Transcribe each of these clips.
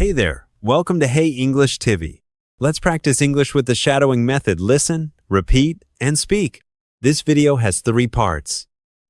Hey there, welcome to Hey English ТV. Let's practice English with the shadowing method. Listen, repeat, and speak. This video has 3 parts.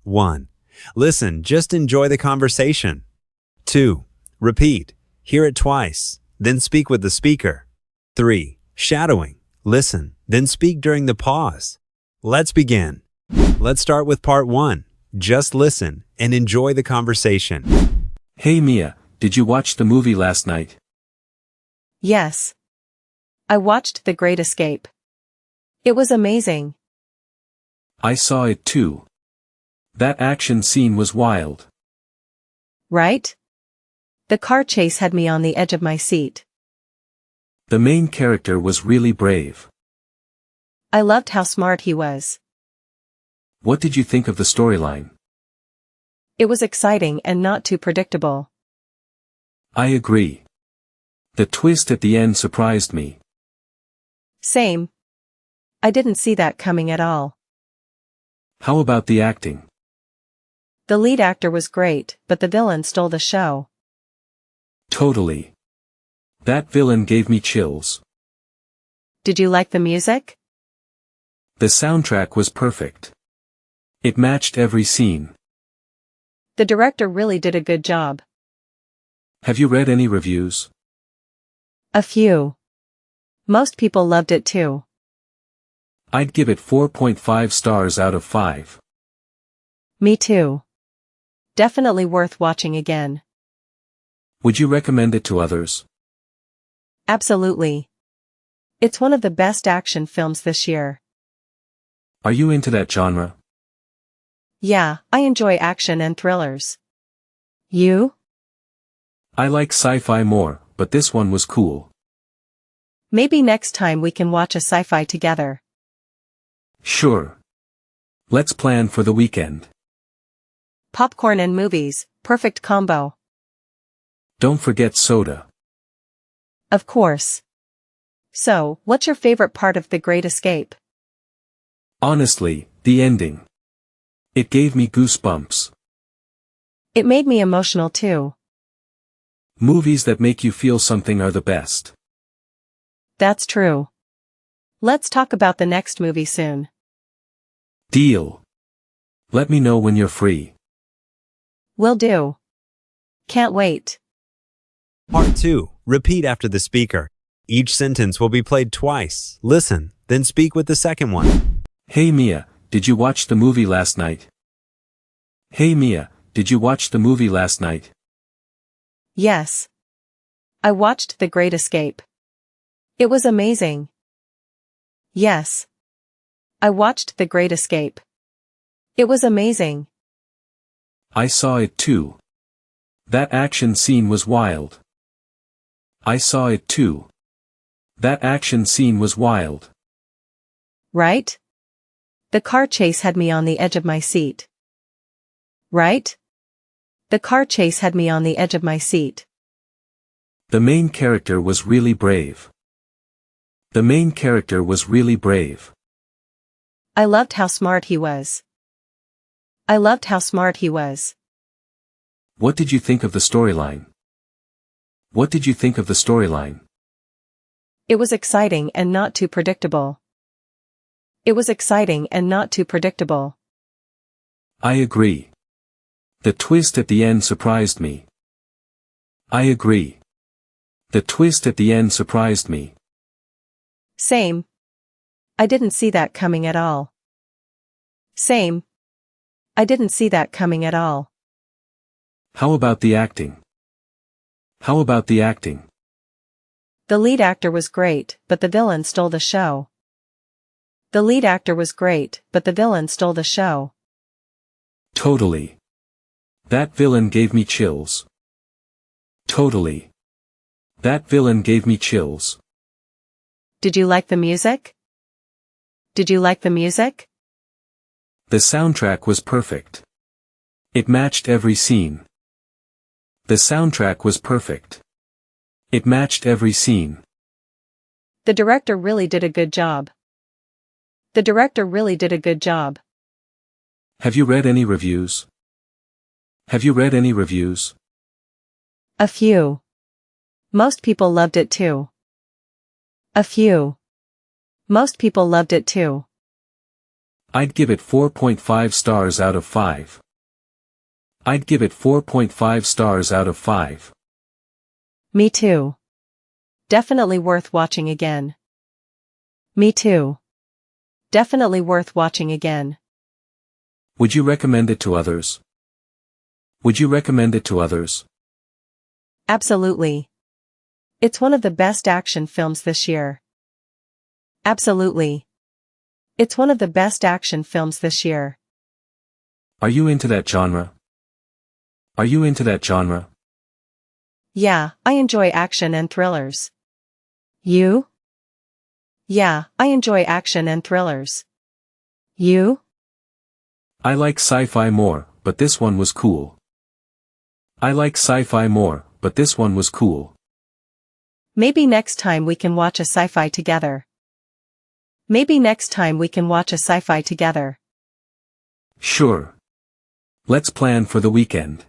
1. Listen, just enjoy the conversation. 2. Repeat, hear it twice, then speak with the speaker. 3. Shadowing, listen, then speak during the pause. Let's begin. Let's start with part 1. Just listen and enjoy the conversation. Hey Mia, did you watch the movie last night? Yes. I watched The Great Escape. It was amazing. I saw it too. That action scene was wild. Right? The car chase had me on the edge of my seat. The main character was really brave. I loved how smart he was. What did you think of the storyline? It was exciting and not too predictable. I agree. The twist at the end surprised me. Same. I didn't see that coming at all. How about the acting? The lead actor was great, but the villain stole the show. Totally. That villain gave me chills. Did you like the music? The soundtrack was perfect. It matched every scene. The director really did a good job. Have you read any reviews? A few. Most people loved it too. I'd give it 4.5 stars out of 5. Me too. Definitely worth watching again. Would you recommend it to others? Absolutely. It's one of the best action films this year. Are you into that genre? Yeah, I enjoy action and thrillers. You? I like sci-fi more, but this one was cool. Maybe next time we can watch a sci-fi together. Sure. Let's plan for the weekend. Popcorn and movies, perfect combo. Don't forget soda. Of course. So, what's your favorite part of The Great Escape? Honestly, the ending. It gave me goosebumps. It made me emotional too. Movies that make you feel something are the best. That's true. Let's talk about the next movie soon. Deal. Let me know when you're free. Will do. Can't wait. Part 2. Repeat after the speaker. Each sentence will be played twice. Listen, then speak with the second one. Hey Mia, did you watch the movie last night? Hey Mia, did you watch the movie last night? Yes. I watched The Great Escape. It was amazing. Yes. I watched The Great Escape. It was amazing. I saw it too. That action scene was wild. I saw it too. That action scene was wild. Right? The car chase had me on the edge of my seat. Right? The car chase had me on the edge of my seat. The main character was really brave. The main character was really brave. I loved how smart he was. I loved how smart he was. What did you think of the storyline? What did you think of the storyline? It was exciting and not too predictable. It was exciting and not too predictable. I agree. The twist at the end surprised me. I agree. The twist at the end surprised me. Same. I didn't see that coming at all. Same. I didn't see that coming at all. How about the acting? How about the acting? The lead actor was great, but the villain stole the show. The lead actor was great, but the villain stole the show. Totally. That villain gave me chills. Totally. That villain gave me chills. Did you like the music? Did you like the music? The soundtrack was perfect. It matched every scene. The soundtrack was perfect. It matched every scene. The director really did a good job. The director really did a good job. Have you read any reviews? Have you read any reviews? A few. Most people loved it too. A few. Most people loved it too. I'd give it 4.5 stars out of 5. I'd give it 4.5 stars out of 5. Me too. Definitely worth watching again. Me too. Definitely worth watching again. Would you recommend it to others? Would you recommend it to others? Absolutely. It's one of the best action films this year. Absolutely. It's one of the best action films this year. Are you into that genre? Are you into that genre? Yeah, I enjoy action and thrillers. You? Yeah, I enjoy action and thrillers. You? I like sci-fi more, but this one was cool. I like sci-fi more, but this one was cool. Maybe next time we can watch a sci-fi together. Maybe next time we can watch a sci-fi together. Sure. Let's plan for the weekend.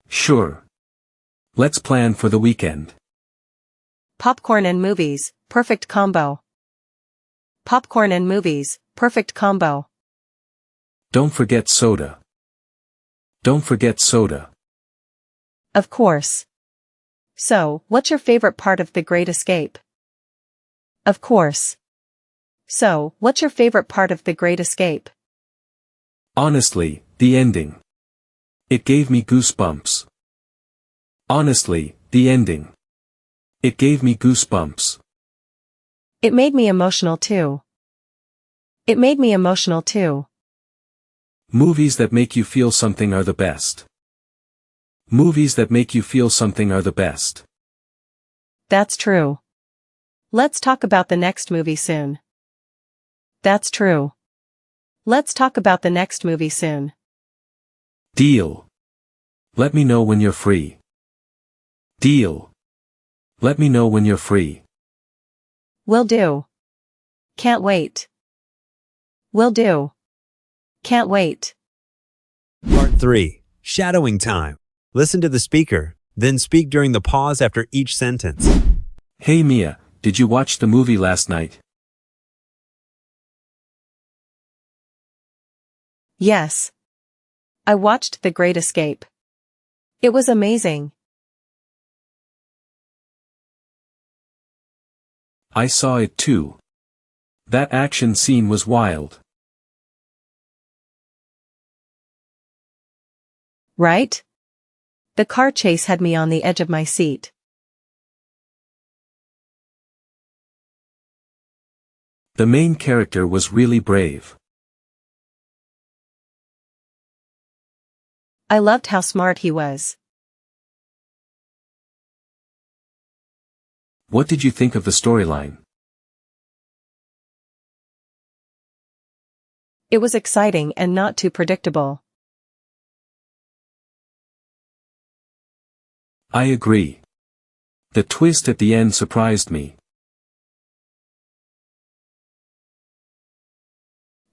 Sure. Let's plan for the weekend. Popcorn and movies, perfect combo. Popcorn and movies, perfect combo. Don't forget soda. Don't forget soda. Of course. So, what's your favorite part of The Great Escape? Of course. So, what's your favorite part of The Great Escape? Honestly, the ending. It gave me goosebumps. Honestly, the ending. It gave me goosebumps. It made me emotional too. It made me emotional too. Movies that make you feel something are the best. Movies that make you feel something are the best. That's true. Let's talk about the next movie soon. That's true. Let's talk about the next movie soon. Deal. Let me know when you're free. Deal. Let me know when you're free. Will do. Can't wait. Will do. Can't wait. Part 3. Shadowing time. Listen to the speaker, then speak during the pause after each sentence. Hey Mia, did you watch the movie last night? Yes. I watched The Great Escape. It was amazing. I saw it too. That action scene was wild. Right? The car chase had me on the edge of my seat. The main character was really brave. I loved how smart he was. What did you think of the storyline? It was exciting and not too predictable. I agree. The twist at the end surprised me.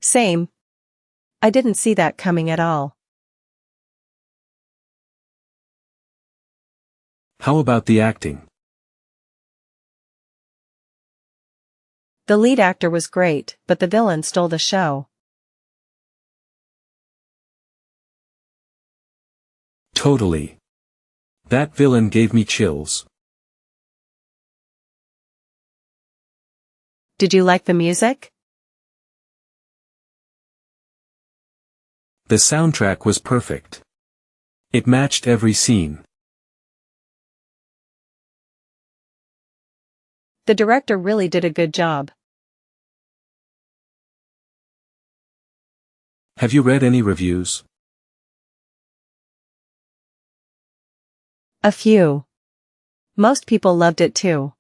Same. I didn't see that coming at all. How about the acting? The lead actor was great, but the villain stole the show. Totally. That villain gave me chills. Did you like the music? The soundtrack was perfect. It matched every scene. The director really did a good job. Have you read any reviews? A few. Most people loved it too.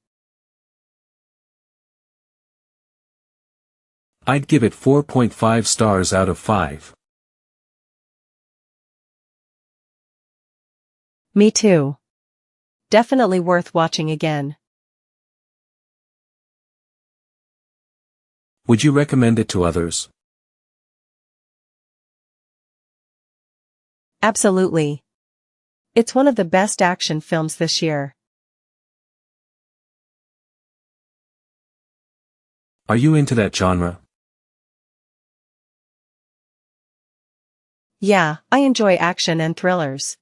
I'd give it 4.5 stars out of 5. Me too. Definitely worth watching again. Would you recommend it to others? Absolutely. It's one of the best action films this year. Are you into that genre? Yeah, I enjoy action and thrillers.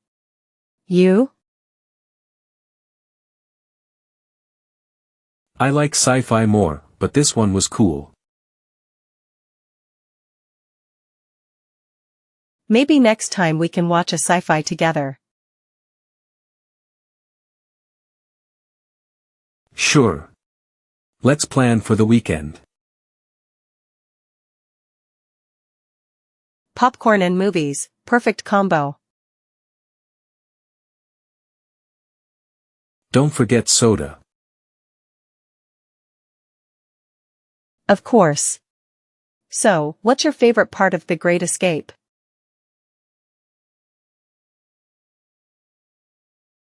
You? I like sci-fi more, but this one was cool. Maybe next time we can watch a sci-fi together. Sure. Let's plan for the weekend. Popcorn and movies, perfect combo. Don't forget soda. Of course. So, what's your favorite part of The Great Escape?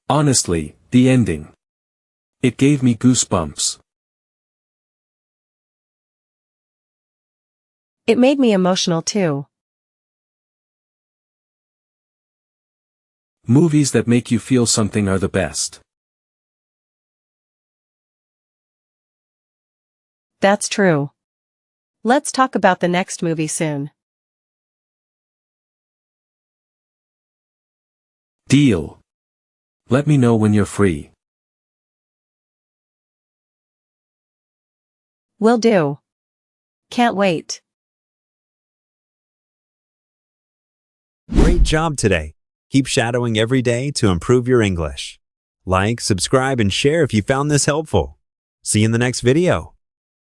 Honestly, the ending. It gave me goosebumps. It made me emotional too. Movies that make you feel something are the best. That's true. Let's talk about the next movie soon. Deal. Let me know when you're free. Will do. Can't wait. Great job today. Keep shadowing every day to improve your English. Like, subscribe, and share if you found this helpful. See you in the next video.